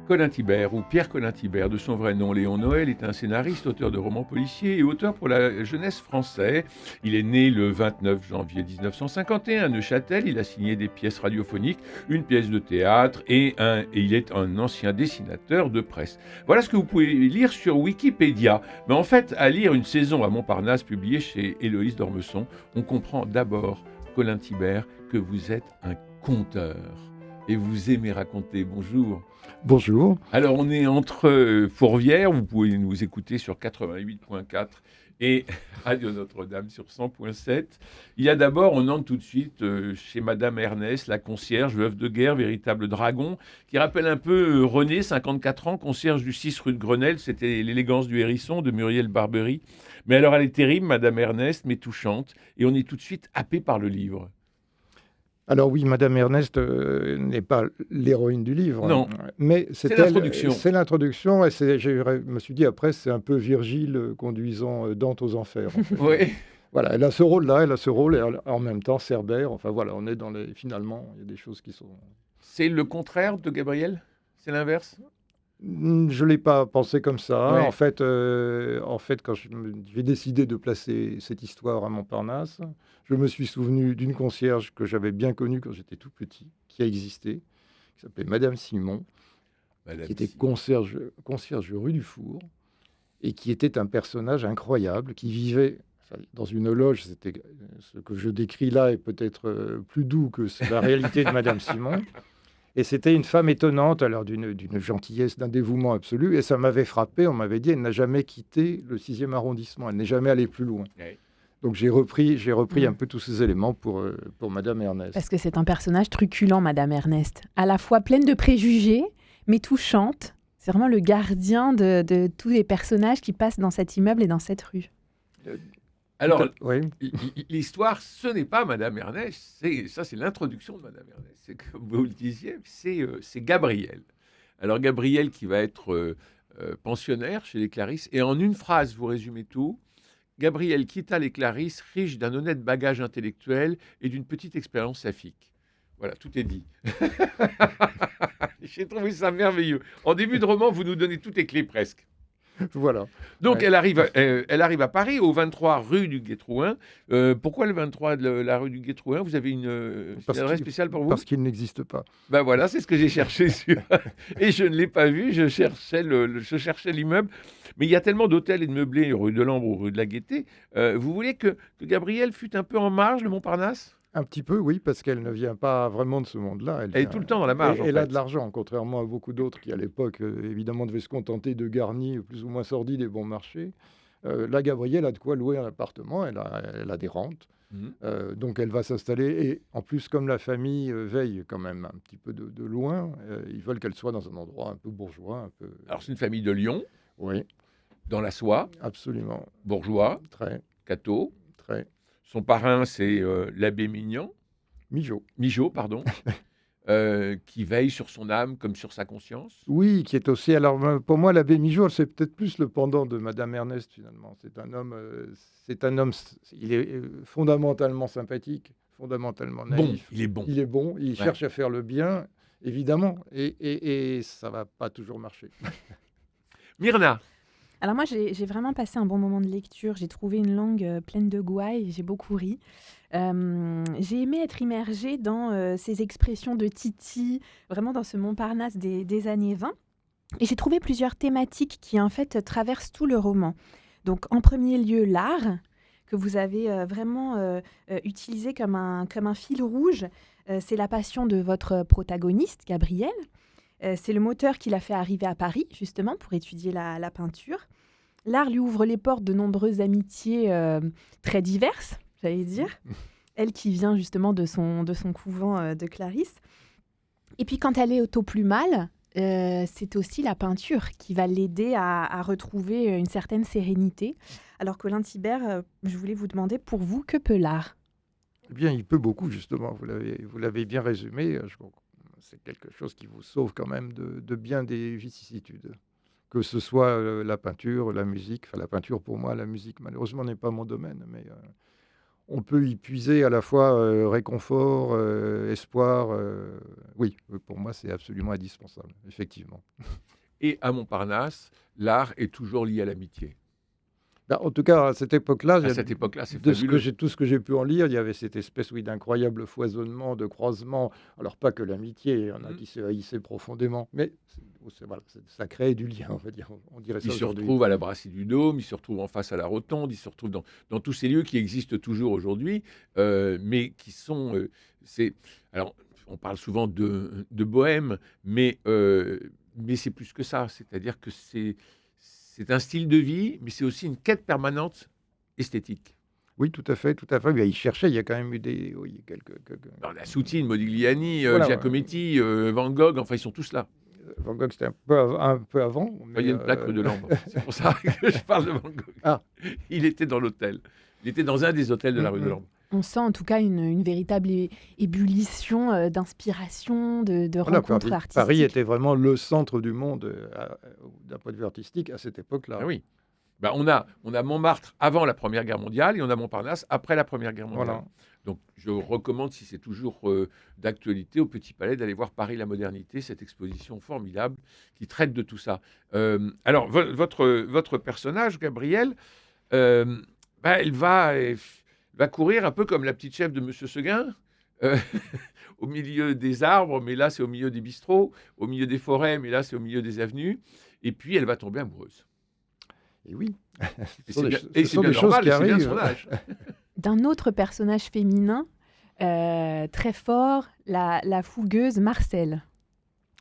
Colin Thibert, ou Pierre Colin Thibert, de son vrai nom Léon Noël, est un scénariste, auteur de romans policiers et auteur pour la jeunesse français. Il est né le 29 janvier 1951 à Neuchâtel. Il a signé des pièces radiophoniques, une pièce de théâtre et il est un ancien dessinateur de presse. Voilà ce que vous pouvez lire sur Wikipédia. Mais en fait, à lire Une saison à Montparnasse, publiée chez Héloïse d'Ormesson, on comprend d'abord, Colin Thibert, que vous êtes un conteur. Et vous aimez raconter. Bonjour. Bonjour. Alors, on est entre Fourvière, vous pouvez nous écouter sur 88.4 et Radio Notre-Dame sur 100.7. Il y a d'abord, on entre tout de suite chez Madame Ernest, la concierge, veuve de guerre, véritable dragon, qui rappelle un peu René, 54 ans, concierge du 6 rue de Grenelle. C'était l'élégance du hérisson de Muriel Barbery. Mais alors, elle est terrible, Madame Ernest, mais touchante, et on est tout de suite happé par le livre. Alors oui, Madame Ernest n'est pas l'héroïne du livre. Non, mais c'est l'introduction. C'est l'introduction, et je me suis dit après, c'est un peu Virgile conduisant Dante aux enfers. En fait. Oui. Voilà, elle a ce rôle-là, et en même temps Cerbère. Enfin voilà, on est finalement, il y a des choses qui sont... C'est le contraire de Gabriel ? C'est l'inverse ? Je ne l'ai pas pensé comme ça. Ouais. En fait, quand j'ai décidé de placer cette histoire à Montparnasse, je me suis souvenu d'une concierge que j'avais bien connue quand j'étais tout petit, qui a existé, qui s'appelait Madame Simon, qui était concierge rue du Four, et qui était un personnage incroyable, qui vivait dans une loge. Ce que je décris là est peut-être plus doux que la réalité de Madame Simon. Et c'était une femme étonnante, alors d'une gentillesse, d'un dévouement absolu. Et ça m'avait frappé, on m'avait dit, elle n'a jamais quitté le 6e arrondissement, elle n'est jamais allée plus loin. Oui. Donc j'ai repris un peu tous ces éléments pour Madame Ernest. Parce que c'est un personnage truculent, Madame Ernest. À la fois pleine de préjugés, mais touchante. C'est vraiment le gardien de tous les personnages qui passent dans cet immeuble et dans cette rue. Alors, oui. L'histoire, ce n'est pas Madame Ernest, c'est l'introduction de Madame Ernest. C'est comme vous le disiez, c'est Gabriel. Alors Gabriel qui va être pensionnaire chez les Clarisses, et en une phrase, vous résumez tout. Gabriel quitta les Clarisses riche d'un honnête bagage intellectuel et d'une petite expérience saphique. Voilà, tout est dit. J'ai trouvé ça merveilleux. En début de roman, vous nous donnez toutes les clés presque. Voilà. Donc, ouais. Elle arrive à Paris, au 23 rue du Gué-Trouin. Pourquoi le 23 de la rue du Gué-Trouin ? Vous avez une adresse spéciale pour vous ? Parce qu'il n'existe pas. Ben voilà, c'est ce que j'ai cherché et je ne l'ai pas vu. Je cherchais l'immeuble. Mais il y a tellement d'hôtels et de meublés, rue de l'Ambre ou rue de la Gaîté. Vous voulez que Gabrielle fût un peu en marge de Montparnasse ? Un petit peu, oui, parce qu'elle ne vient pas vraiment de ce monde-là. Elle est tout le temps dans la marge. Elle a de l'argent, contrairement à beaucoup d'autres qui, à l'époque, évidemment, devaient se contenter de garnis plus ou moins sordides et bon marché. Là, Gabrielle a de quoi louer un appartement, elle a des rentes. Donc, elle va s'installer. Et en plus, comme la famille veille quand même un petit peu de loin, ils veulent qu'elle soit dans un endroit un peu bourgeois. Un peu... Alors, c'est une famille de Lyon. Oui. Dans la soie. Absolument. Bourgeois. Très. Catho. Très. Son parrain, c'est l'abbé Migeot, pardon, qui veille sur son âme comme sur sa conscience. Oui, qui est aussi... Alors, pour moi, l'abbé Migeot, c'est peut-être plus le pendant de Madame Ernest, finalement. C'est un homme, il est fondamentalement sympathique, fondamentalement naïf. Bon, il est bon, il cherche à faire le bien, évidemment, et ça ne va pas toujours marcher. Myrna. Alors moi, j'ai vraiment passé un bon moment de lecture. J'ai trouvé une langue pleine de gouailles, j'ai beaucoup ri. J'ai aimé être immergée dans ces expressions de Titi, vraiment dans ce Montparnasse des années 20. Et j'ai trouvé plusieurs thématiques qui, en fait, traversent tout le roman. Donc, en premier lieu, l'art, que vous avez vraiment utilisé comme un fil rouge. C'est la passion de votre protagoniste, Gabriel. C'est le moteur qui l'a fait arriver à Paris, justement, pour étudier la peinture. L'art lui ouvre les portes de nombreuses amitiés très diverses, j'allais dire. Elle qui vient justement de son couvent de Clarisse. Et puis, quand elle est au plus mal, c'est aussi la peinture qui va l'aider à retrouver une certaine sérénité. Alors, Colin Thibert, je voulais vous demander, pour vous, que peut l'art ? Eh bien, il peut beaucoup, justement. Vous l'avez bien résumé. C'est quelque chose qui vous sauve quand même de bien des vicissitudes. Que ce soit la peinture, la musique. Enfin, la peinture, pour moi, la musique, malheureusement, n'est pas mon domaine. Mais on peut y puiser à la fois réconfort, espoir. Oui, pour moi, c'est absolument indispensable, effectivement. Et à Montparnasse, l'art est toujours lié à l'amitié. Ben, en tout cas, à cette époque-là, À cette époque-là, c'est de ce que fabuleux. tout ce que j'ai pu en lire, il y avait cette espèce, oui, d'incroyable foisonnement, de croisement. Alors, pas que l'amitié, il y en a Mhm. qui se haïssaient profondément, mais voilà, ça crée du lien, on va dire. On dirait ça Ils se aujourd'hui. retrouvent à la Brasserie du Dôme, ils se retrouvent en face à la Rotonde, ils se retrouvent dans tous ces lieux qui existent toujours aujourd'hui, mais qui sont... alors, on parle souvent de bohème, mais c'est plus que ça. C'est-à-dire que c'est un style de vie, mais c'est aussi une quête permanente esthétique. Oui, tout à fait, tout à fait. Mais il cherchait, il y a quand même eu oui, Alors, la Soutine, Modigliani, voilà, Giacometti, Van Gogh, enfin, ils sont tous là. Van Gogh, c'était un peu avant, Il y mais a une plaque rue de Lambres. C'est pour ça que je parle de Van Gogh. Ah. Il était dans l'hôtel. Il était dans un des hôtels de la rue de Lambres. On sent en tout cas une véritable ébullition d'inspiration, de voilà, rencontres artistiques. Paris était vraiment le centre du monde d'un point de vue artistique à cette époque-là. Ah oui. Ben, on a Montmartre avant la Première Guerre mondiale et on a Montparnasse après la Première Guerre mondiale. Voilà. Donc je recommande, si c'est toujours d'actualité, au Petit Palais d'aller voir Paris la modernité, cette exposition formidable qui traite de tout ça. Alors votre personnage, Gabrielle, elle va courir un peu comme la petite chef de Monsieur Seguin, euh, au milieu des arbres, mais là c'est au milieu des bistrots, au milieu des forêts, mais là c'est au milieu des avenues, et puis elle va tomber amoureuse. Et oui, Et ce sont c'est bien des choses normal, qui c'est bien arrivent. son âge. D'un autre personnage féminin très fort, la fougueuse Marcelle.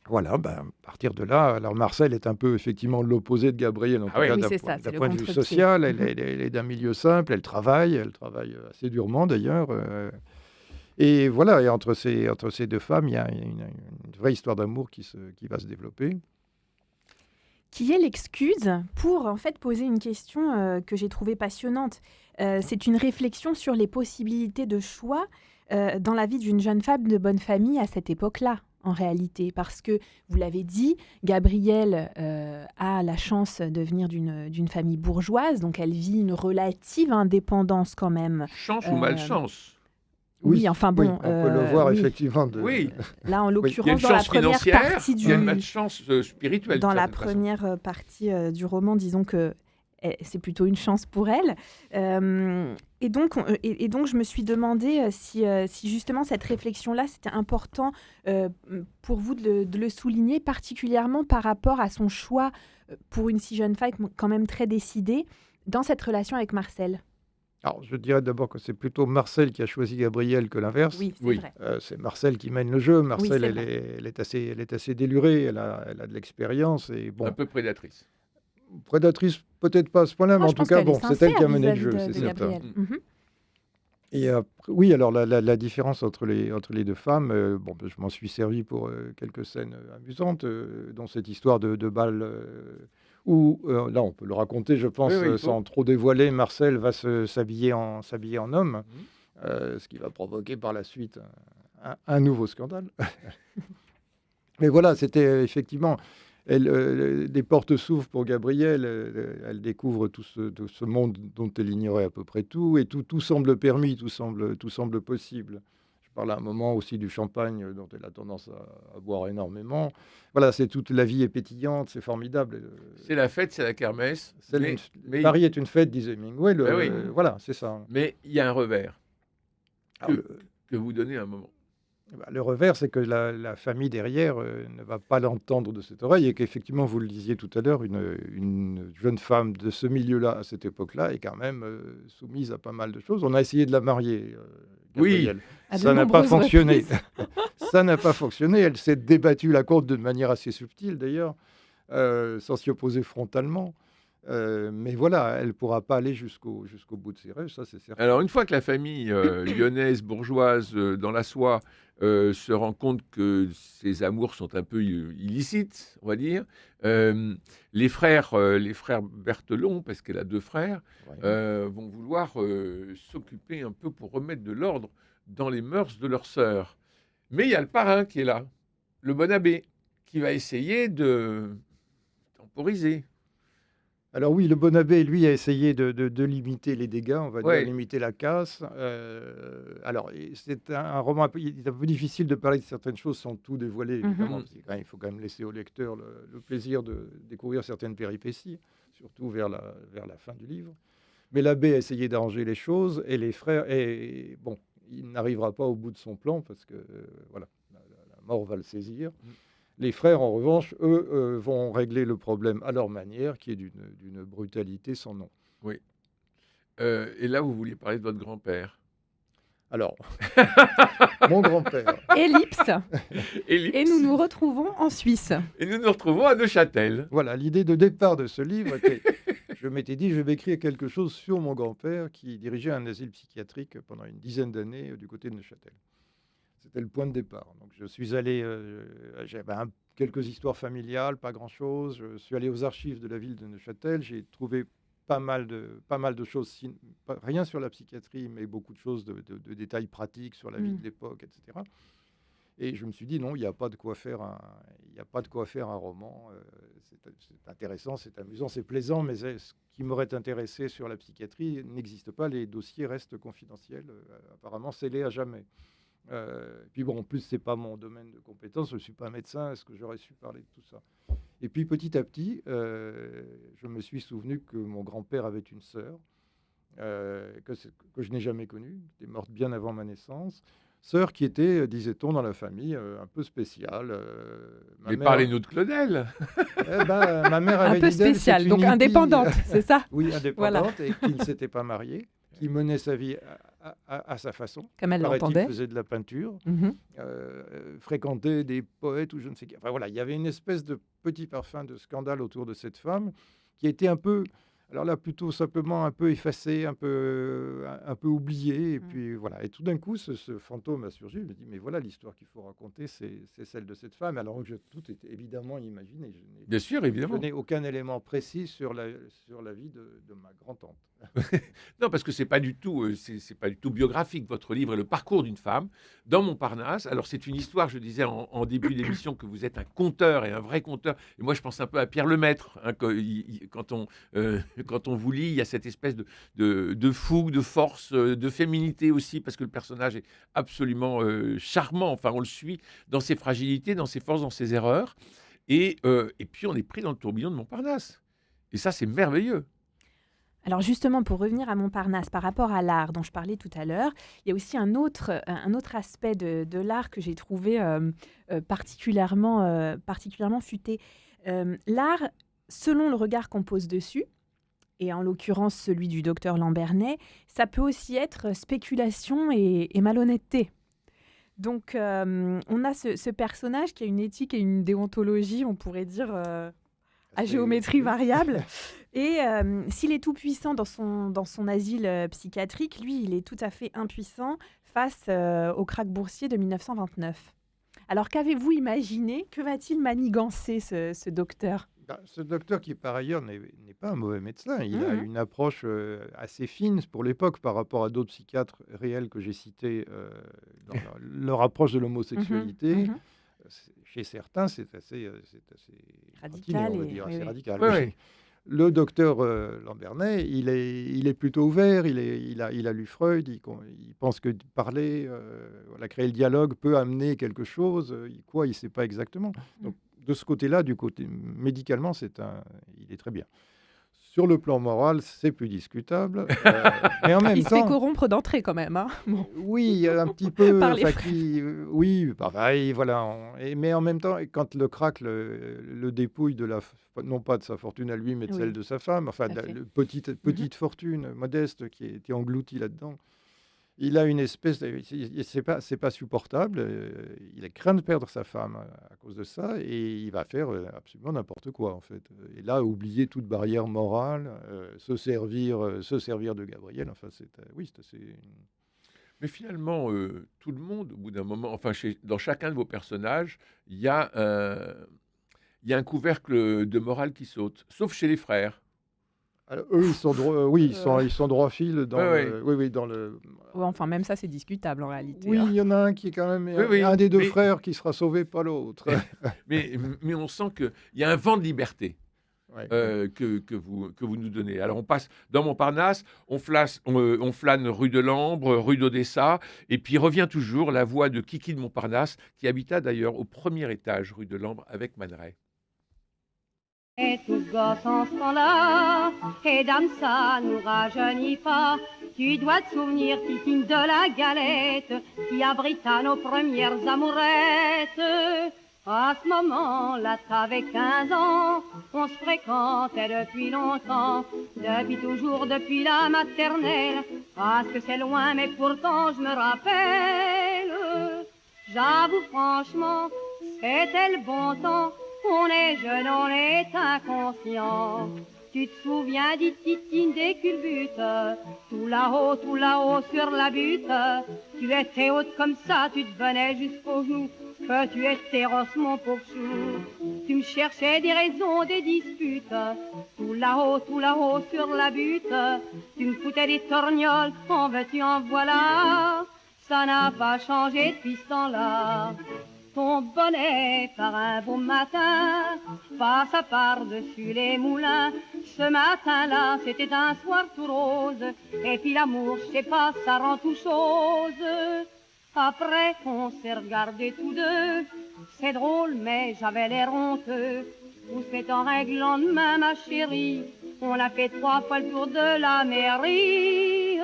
Voilà, à partir de là, alors Marcel est un peu effectivement l'opposé de Gabriel, en tout oui. cas Oui, d'un c'est ça, c'est d'un le point de vue contre-pied. social. Elle est d'un milieu simple, elle travaille assez durement d'ailleurs. Et voilà, et entre ces deux femmes, il y a une vraie histoire d'amour qui va se développer. Qui est l'excuse pour en fait poser une question que j'ai trouvée passionnante. C'est une réflexion sur les possibilités de choix dans la vie d'une jeune femme de bonne famille à cette époque-là, en réalité. Parce que, vous l'avez dit, Gabrielle a la chance de venir d'une famille bourgeoise, donc elle vit une relative indépendance quand même. Chance ou malchance? Oui, enfin Oui, bon. on peut le voir oui. effectivement. Oui. Là, en Il y a une l'occurrence, dans la chance première financière, partie il y a une malchance spirituelle. dans d'une la certaine façon. première partie du roman, disons que c'est plutôt une chance pour elle. Et donc, je me suis demandé si justement cette réflexion-là, c'était important pour vous de le souligner, particulièrement par rapport à son choix pour une si jeune femme quand même très décidée dans cette relation avec Marcel. Alors, je dirais d'abord que c'est plutôt Marcel qui a choisi Gabrielle que l'inverse. Oui, c'est Oui. vrai. C'est Marcel qui mène le jeu. Marcel, c'est elle est assez délurée, elle a de l'expérience et Un bon, peu prédatrice. prédatrice peut-être pas à ce point-là, Moi, mais en je tout pense cas, qu'elle bon, est c'est elle qui a sincère mené le vis-à-vis jeu, de c'est certain. Gabrielle. Mhm. Et oui, alors la différence entre les deux femmes, je m'en suis servi pour quelques scènes amusantes, dont cette histoire de bal où, là, on peut le raconter, je pense, Oui, il faut. sans trop dévoiler, Marcel va s'habiller en homme, Mhm. ce qui va provoquer par la suite un nouveau scandale. Mais voilà, c'était effectivement... des portes s'ouvrent pour Gabrielle, elle découvre tout ce monde dont elle ignorait à peu près tout, et tout semble permis, tout semble possible. Je parle à un moment aussi du champagne dont elle a tendance à boire énormément. Voilà, toute la vie est pétillante, c'est formidable. C'est la fête, c'est la kermesse. Mais Paris est une fête, disait Hemingway. Ben oui. Voilà, c'est ça. mais il y a un revers Alors, que vous donnez à un moment. le revers, c'est que la famille derrière ne va pas l'entendre de cette oreille et qu'effectivement, vous le disiez tout à l'heure, une jeune femme de ce milieu-là, à cette époque-là, est quand même soumise à pas mal de choses. On a essayé de la marier, Gabrielle. À de Ça n'a pas nombreuses fonctionné. reprises. Ça n'a pas fonctionné. Elle s'est débattue la contre de manière assez subtile, d'ailleurs, sans s'y opposer frontalement. Mais voilà, elle ne pourra pas aller jusqu'au bout de ses rêves, ça c'est certain. Alors, une fois que la famille lyonnaise, bourgeoise, dans la soie, se rend compte que ses amours sont un peu illicites, on va dire, les frères Berthelon, parce qu'elle a 2 frères, Ouais. vont vouloir s'occuper un peu pour remettre de l'ordre dans les mœurs de leur sœur. Mais il y a le parrain qui est là, le bon abbé, qui va essayer de temporiser. Alors oui, le bon abbé, lui, a essayé de limiter les dégâts, on va dire, Ouais. limiter la casse. Alors, c'est un roman il est un peu difficile de parler de certaines choses sans tout dévoiler, Mhm. évidemment, parce qu'il faut quand même laisser au lecteur le plaisir de découvrir certaines péripéties, surtout vers la fin du livre. Mais l'abbé a essayé d'arranger les choses et les frères, et bon, il n'arrivera pas au bout de son plan parce que voilà, la mort va le saisir. Mm. Les frères, en revanche, eux, vont régler le problème à leur manière, qui est d'une brutalité sans nom. Oui. Et là, vous vouliez parler de votre grand-père. Alors, mon grand-père, Ellipse. Ellipse. Et nous nous retrouvons en Suisse. Et nous nous retrouvons à Neuchâtel. voilà, l'idée de départ de ce livre était, je m'étais dit, je vais écrire quelque chose sur mon grand-père qui dirigeait un asile psychiatrique pendant une dizaine d'années du côté de Neuchâtel. C'était le point de départ. Donc, je suis allé, j'avais quelques histoires familiales, pas grand-chose. Je suis allé aux archives de la ville de Neuchâtel. J'ai trouvé pas mal de choses, rien sur la psychiatrie, mais beaucoup de choses, de détails pratiques sur la vie de l'époque, etc. Et je me suis dit, non, il n'y a pas de quoi faire un roman. C'est intéressant, c'est amusant, c'est plaisant, mais ce qui m'aurait intéressé sur la psychiatrie n'existe pas. Les dossiers restent confidentiels, apparemment scellés à jamais. Puis bon, en plus, c'est pas mon domaine de compétence, je ne suis pas médecin, est-ce que j'aurais su parler de tout ça? Et puis petit à petit, je me suis souvenu que mon grand-père avait une sœur, que je n'ai jamais connue, qui était morte bien avant ma naissance. Sœur qui était, disait-on, dans la famille, un peu spéciale. Mais parlez-nous de Claudel. Ma mère Un avait peu dit d'elle, c'est spéciale, une donc hippie. indépendante, c'est ça? Oui, Voilà. indépendante, et qui ne s'était pas mariée, qui menait sa vie à sa façon. Comme elle Paraît-il, l'entendait. faisait de la peinture, Mhm. fréquentait des poètes ou je ne sais qui. Enfin voilà, il y avait une espèce de petit parfum de scandale autour de cette femme qui a été un peu, alors là plutôt simplement un peu effacée, un peu oubliée. Et puis voilà. Et tout d'un coup, ce fantôme a surgi. Je me dis, mais voilà, l'histoire qu'il faut raconter, c'est celle de cette femme. Alors que tout était évidemment imaginé. Bien sûr, Je évidemment. n'ai aucun élément précis sur la vie de ma grand-tante. Non, parce que c'est pas du tout, c'est pas du tout biographique. Votre livre est le parcours d'une femme dans Montparnasse. Alors c'est une histoire. Je disais en début d'émission que vous êtes un conteur et un vrai conteur. Et moi, je pense un peu à Pierre Lemaître. Hein, quand on vous lit, il y a cette espèce de fougue, de force, de féminité aussi, parce que le personnage est absolument charmant. Enfin, on le suit dans ses fragilités, dans ses forces, dans ses erreurs. Et puis on est pris dans le tourbillon de Montparnasse. Et ça, c'est merveilleux. Alors justement, pour revenir à Montparnasse, par rapport à l'art dont je parlais tout à l'heure, il y a aussi un autre aspect de l'art que j'ai trouvé particulièrement futé. L'art, selon le regard qu'on pose dessus, et en l'occurrence celui du docteur Lambernet, ça peut aussi être spéculation et malhonnêteté. Donc on a ce personnage qui a une éthique et une déontologie, on pourrait dire, à géométrie variable. Et s'il est tout puissant dans son asile psychiatrique, lui, il est tout à fait impuissant face au krach boursier de 1929. Alors qu'avez-vous imaginé? Que va-t-il manigancer, ce docteur? Ce docteur qui, par ailleurs, n'est pas un mauvais médecin. Il a une approche assez fine pour l'époque par rapport à d'autres psychiatres réels que j'ai cités dans leur approche de l'homosexualité. Chez certains, c'est assez radical, on va dire, assez radical. Oui, oui. Le docteur Lambernet, il est plutôt ouvert, il a lu Freud, il pense que parler, créer le dialogue peut amener quelque chose, il ne sait pas exactement. Donc, de ce côté-là, du côté médicalement, il est très bien. Sur le plan moral, c'est plus discutable. Mais en même il temps, se fait corrompre d'entrée quand même. Hein. Bon. Oui, un petit peu. Par les Oui, pareil, voilà. Mais en même temps, quand le krach le dépouille non pas de sa fortune à lui, mais de celle de sa femme, enfin, petite fortune modeste qui était engloutie là-dedans. Il a une espèce c'est pas supportable. Il craint de perdre sa femme à cause de ça, et il va faire absolument n'importe quoi en fait. Et là, oublier toute barrière morale, se servir de Gabriel. Enfin, c'est assez. Mais finalement, tout le monde, au bout d'un moment, enfin, dans chacun de vos personnages, il y a un couvercle de morale qui saute, sauf chez les frères. Alors, eux, ils sont droit fil dans dans le. Ouais, enfin, même ça, c'est discutable en réalité. Oui, hein. il y en a un qui est quand même un des deux frères qui sera sauvé par l'autre. Mais on sent qu'il y a un vent de liberté. Ouais, que vous nous donnez. Alors on passe dans Montparnasse, on flâne rue de l'Ambre, rue d'Odessa, et puis revient toujours la voix de Kiki de Montparnasse, qui habita d'ailleurs au premier étage rue de l'Ambre avec Man Ray. Et tous gosses en ce temps-là, et dame, ça nous rajeunit pas. Tu dois te souvenir, Titine, de la galette qui abrita nos premières amourettes. À ce moment-là, t'avais 15 ans, on se fréquentait depuis longtemps, depuis toujours, depuis la maternelle. Parce que c'est loin, mais pourtant je me rappelle. J'avoue franchement, c'était le bon temps. On est jeune, on est inconscient. Tu te souviens des titines des culbutes, tout là-haut sur la butte. Tu étais haute comme ça, tu te venais jusqu'aux genoux, que tu étais rosse, mon pauvre chou. Tu me cherchais des raisons, des disputes, tout là-haut sur la butte. Tu me foutais des torgnoles, en veux-tu, en voilà. Ça n'a pas changé depuis ce temps-là. Ton bonnet par un beau matin passe à par-dessus les moulins. Ce matin-là, c'était un soir tout rose. Et puis l'amour, je sais pas, ça rend tout chose. Après qu'on s'est regardés tous deux, c'est drôle, mais j'avais l'air honteux. Tout se met en règle lendemain, ma chérie. On a fait 3 fois le tour de la mairie.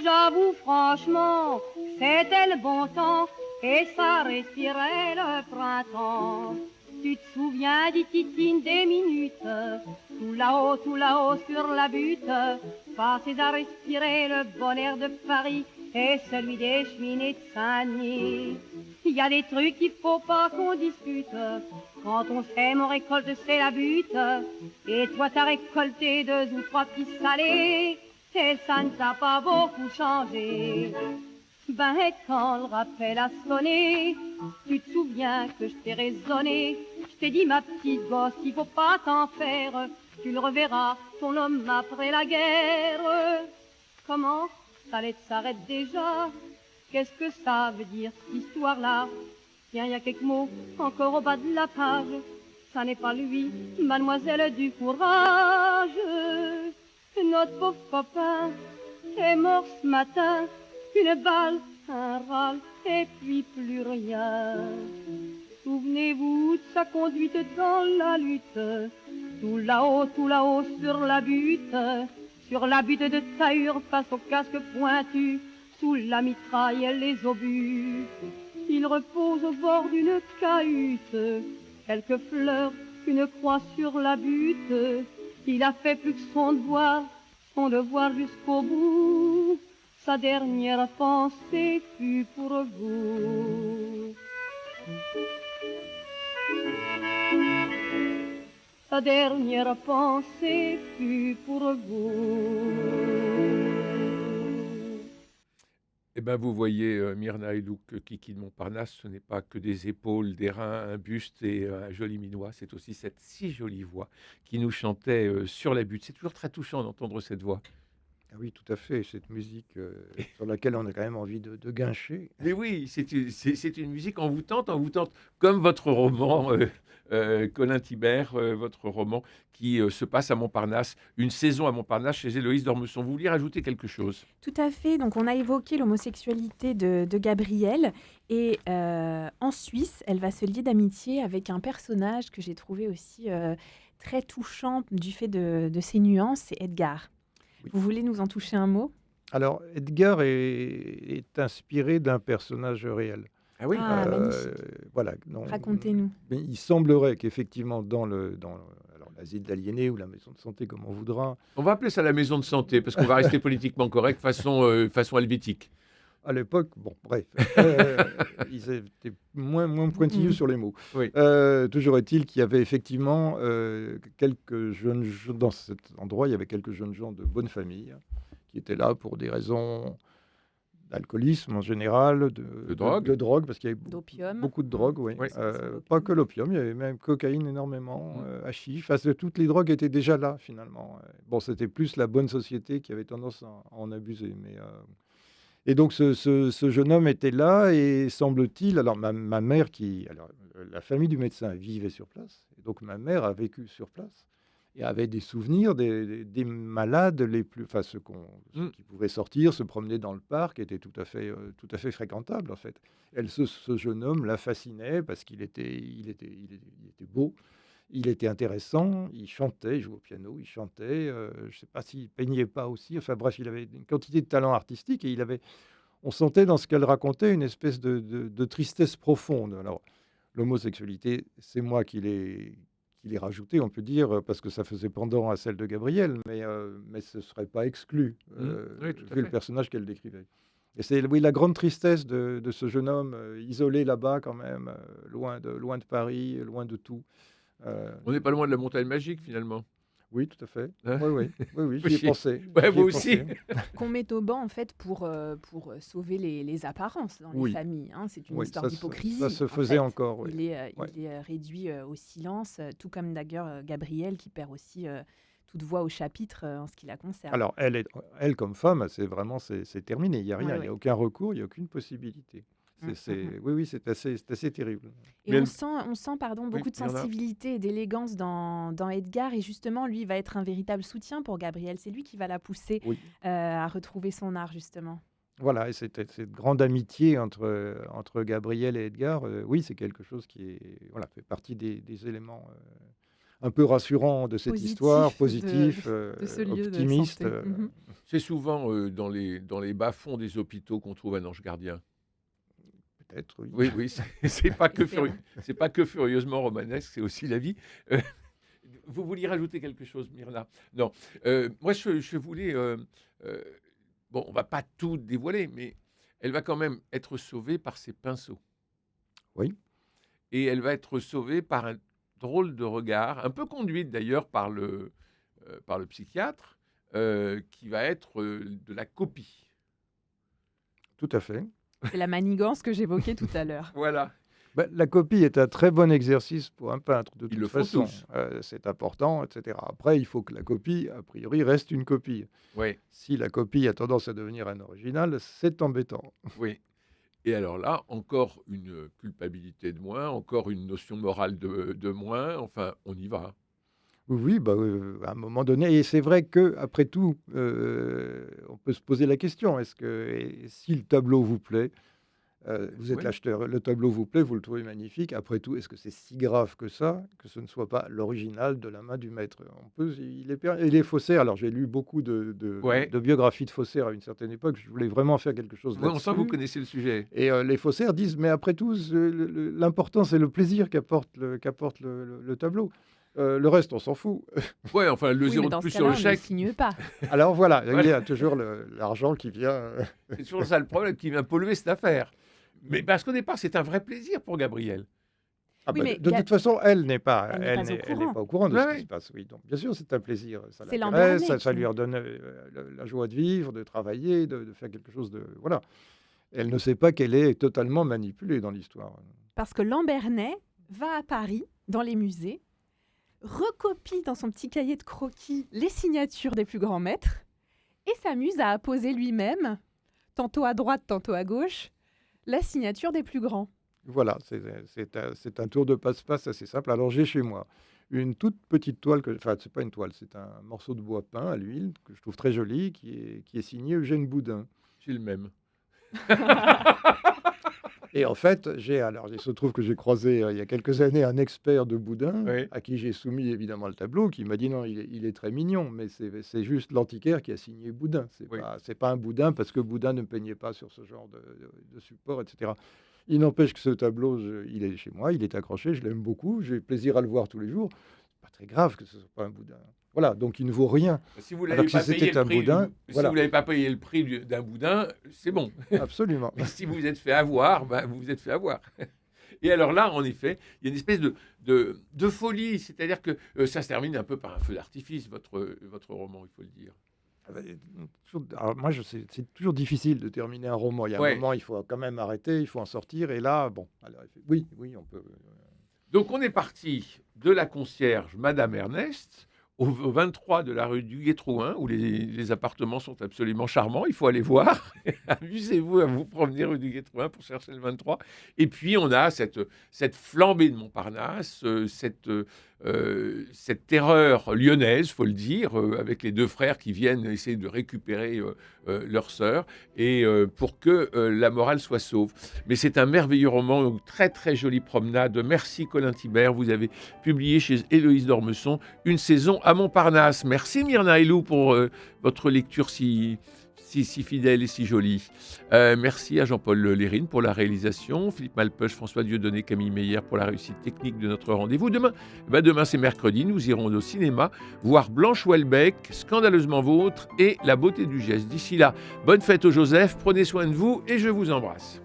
J'avoue franchement, c'était le bon temps. Et ça respirait le printemps. Tu te souviens des titines des minutes, tout là-haut sur la butte, passées à respirer le bon air de Paris et celui des cheminées de Saint-Denis. Il y a des trucs qu'il faut pas qu'on discute. Quand on s'aime, on récolte, c'est la butte. Et toi, t'as récolté 2 ou 3 petits salés, et ça ne t'a pas beaucoup changé. Ben, et quand le rappel a sonné, tu te souviens que je t'ai raisonné. Je t'ai dit, ma petite gosse, il faut pas t'en faire. Tu le reverras, ton homme après la guerre. Comment ça s'arrête déjà? Qu'est-ce que ça veut dire, cette histoire-là? Tiens, il y a quelques mots encore au bas de la page. Ça n'est pas lui, mademoiselle du courage. Notre pauvre copain est mort ce matin. Une balle, un râle, et puis plus rien. Souvenez-vous de sa conduite dans la lutte, tout là-haut sur la butte de Tahure face au casque pointu, sous la mitraille et les obus. Il repose au bord d'une cahute, quelques fleurs, une croix sur la butte. Il a fait plus que son devoir jusqu'au bout. Sa dernière pensée fut pour vous. Sa dernière pensée fut pour vous. Eh bien, vous voyez, Myrna et Luc, Kiki de Montparnasse, ce n'est pas que des épaules, des reins, un buste et un joli minois, c'est aussi cette si jolie voix qui nous chantait sur la butte. C'est toujours très touchant d'entendre cette voix. Ah oui, tout à fait. Cette musique sur laquelle on a quand même envie de guincher. Mais oui, c'est une musique envoûtante, comme votre roman, Colin Thibert, votre roman qui se passe à Montparnasse, une saison à Montparnasse chez Héloïse d'Ormesson. Vous vouliez rajouter quelque chose? Tout à fait. Donc, on a évoqué l'homosexualité de Gabrielle. Et en Suisse, elle va se lier d'amitié avec un personnage que j'ai trouvé aussi très touchant du fait de ses nuances, c'est Edgar. Oui. Vous voulez nous en toucher un mot? Alors, Edgar est inspiré d'un personnage réel. Ah oui? Ah, magnifique. Voilà. Non, Racontez-nous. mais il semblerait qu'effectivement, alors, l'asile d'aliénés ou la maison de santé, comme on voudra, On va appeler ça la maison de santé, parce qu'on va rester politiquement correct, façon helvétique. à l'époque, bon, bref, ils étaient moins pointilleux sur les mots. Oui. Toujours est-il qu'il y avait effectivement quelques jeunes gens, dans cet endroit, il y avait quelques jeunes gens de bonne famille qui étaient là pour des raisons d'alcoolisme en général, De drogue. de drogue, parce qu'il y avait D'opium. beaucoup de drogue, oui. Oui. Pas que l'opium, il y avait même cocaïne énormément, hashish, enfin, toutes les drogues étaient déjà là finalement. Bon, c'était plus la bonne société qui avait tendance à en abuser, mais Et donc ce jeune homme était là et semble-t-il, alors ma mère la famille du médecin vivait sur place, et donc ma mère a vécu sur place et avait des souvenirs des malades les plus, enfin ceux Mm. qui pouvaient sortir, se promener dans le parc, étaient tout à fait fréquentables en fait. Ce jeune homme la fascinait parce il était beau, il était intéressant, il chantait, il jouait au piano, il chantait, je ne sais pas s'il peignait pas aussi, enfin bref, il avait une quantité de talent artistique et on sentait dans ce qu'elle racontait une espèce de tristesse profonde. Alors, l'homosexualité, c'est moi qui l'ai rajouté, on peut dire, parce que ça faisait pendant à celle de Gabrielle, mais ce ne serait pas exclu, Oui, tout à vu le fait. personnage qu'elle décrivait. Et c'est, oui, la grande tristesse de ce jeune homme isolé là-bas quand même, loin de Paris, loin de tout. Euh, On n'est pas loin de la montagne magique, finalement. oui, tout à fait. Hein? Oui, j'y ai J'y- pensé. Ouais, J'y ai moi aussi. pensé. Qu'on met au banc, en fait, pour sauver les apparences dans les Oui, familles, hein. C'est une oui, histoire ça d'hypocrisie, se en faisait fait. encore, oui. Ouais. Il est réduit au silence, tout comme d'ailleurs Gabriel qui perd aussi toute voix au chapitre en ce qui la concerne. Alors, elle comme femme, c'est terminé. Il n'y a Ouais, rien, il n'y ouais. a aucun recours, il n'y a aucune possibilité. Oui, c'est assez terrible. Et Mais on sent pardon, Oui, beaucoup de il y en a. sensibilité et d'élégance dans Edgar. Et justement, lui va être un véritable soutien pour Gabrielle. C'est lui qui va la pousser Oui. à retrouver son art, justement. Voilà, et cette grande amitié entre Gabriel et Edgar, oui, c'est quelque chose voilà, fait partie des éléments un peu rassurants de cette histoire, positif, de ce lieu de optimiste. santé. Mhm. C'est souvent dans les bas-fonds des hôpitaux qu'on trouve un ange gardien. Peut-être, oui. Oui, oui, c'est pas que C'est vrai. c'est pas que furieusement romanesque, c'est aussi la vie. Euh, vous vouliez rajouter quelque chose, Myrna? Non. Moi, je voulais. Bon, on va pas tout dévoiler, mais elle va quand même être sauvée par ses pinceaux. Oui, Et elle va être sauvée par un drôle de regard, un peu conduite d'ailleurs par le psychiatre, qui va être de la copie. tout à fait. C'est la manigance que j'évoquais tout à l'heure. Voilà. Bah, la copie est un très bon exercice pour un peintre, de Ils toute le font façon. tous. C'est important, etc. Après, il faut que la copie, a priori, reste une copie. Oui, Si la copie a tendance à devenir un original, c'est embêtant. oui. Et alors là, encore une culpabilité de moins, encore une notion morale de moins. Enfin, on y va. Oui, bah, à un moment donné, et c'est vrai que après tout, on peut se poser la question, si le tableau vous plaît, vous êtes Oui. l'acheteur, le tableau vous plaît, vous le trouvez magnifique, après tout, est-ce que c'est si grave que ça, que ce ne soit pas l'original de la main du maître? Il est faussaire, alors j'ai lu beaucoup Ouais. de biographies de faussaires à une certaine époque, je voulais vraiment faire quelque chose Ouais, on sent que vous là-dessus. connaissez le sujet. Et les faussaires disent: «Mais après tout, l'important, c'est le plaisir qu'apporte le tableau. Le reste, on s'en fout». Ouais, enfin, le Oui, mais zéro de dans plus ce sur cas-là, le on ne le chèque, signe pas. Alors voilà, il Voilà. y a toujours l'argent qui vient. c'est toujours ça le problème qui vient polluer cette affaire. Mais parce qu'au départ, c'est un vrai plaisir pour Gabriel. Ah Oui, bah, mais de toute façon, elle n'est pas, Elle n'est pas au elle n'est courant. pas au courant de Ouais, ce qui ouais. se passe. Oui, donc bien sûr, c'est un plaisir. Ça C'est l'intéresse, Lambernet ça qui- lui redonne la joie de vivre, de travailler, de faire quelque chose de. Voilà. Elle ne sait pas qu'elle est totalement manipulée dans l'histoire. Parce que Lambernet va à Paris, dans les musées, recopie dans son petit cahier de croquis les signatures des plus grands maîtres et s'amuse à apposer lui-même, tantôt à droite, tantôt à gauche, la signature des plus grands. Voilà, c'est un tour de passe-passe assez simple. Alors j'ai chez moi une toute petite toile, enfin c'est pas une toile, c'est un morceau de bois peint à l'huile que je trouve très joli, qui est signé Eugène Boudin. J'ai le même. Et en fait, alors il se trouve que j'ai croisé il y a quelques années un expert de Boudin, Oui. à qui j'ai soumis évidemment le tableau, qui m'a dit non, il est très mignon, mais c'est juste l'antiquaire qui a signé Boudin. Oui. C'est pas un Boudin parce que Boudin ne peignait pas sur ce genre de support, etc. Il n'empêche que ce tableau, il est chez moi, il est accroché, je l'aime beaucoup, j'ai plaisir à le voir tous les jours. C'est pas très grave que ce soit pas un Boudin. Voilà, donc il ne vaut rien. Si vous Alors l'avez que pas si payé c'était le un prix, boudin, si voilà. vous l'avez pas payé le prix d'un boudin, c'est bon. Absolument. Mais si vous vous êtes fait avoir, ben, vous vous êtes fait avoir. Et alors là, en effet, il y a une espèce de folie, c'est-à-dire que ça se termine un peu par un feu d'artifice, votre roman, il faut le dire. Alors moi, c'est toujours difficile de terminer un roman. Il y a Ouais. un moment, il faut quand même arrêter, il faut en sortir. Et là, bon, alors, oui, on peut. Donc on est parti de la concierge Madame Ernest au 23 de la rue du Gué-Trouin, où les appartements sont absolument charmants. Il faut aller voir. Amusez-vous à vous promener rue du Gué-Trouin pour chercher le 23. Et puis, on a cette flambée de Montparnasse, cette terreur lyonnaise, faut le dire, avec les deux frères qui viennent essayer de récupérer leur sœur, et pour que la morale soit sauve. Mais c'est un merveilleux roman, une très très jolie promenade. Merci Colin Thibert, vous avez publié chez Héloïse d'Ormesson Une saison à Montparnasse. Merci Myrna Helou pour votre lecture si fidèle et si jolie. Merci à Jean-Paul Lérine pour la réalisation, Philippe Malpeuch, François Dieudonné, Camille Meyer pour la réussite technique de notre rendez-vous. Demain c'est mercredi, nous irons au cinéma voir Blanche Houellebecq, Scandaleusement Vôtre et La beauté du geste. D'ici là, bonne fête au Joseph, prenez soin de vous et je vous embrasse.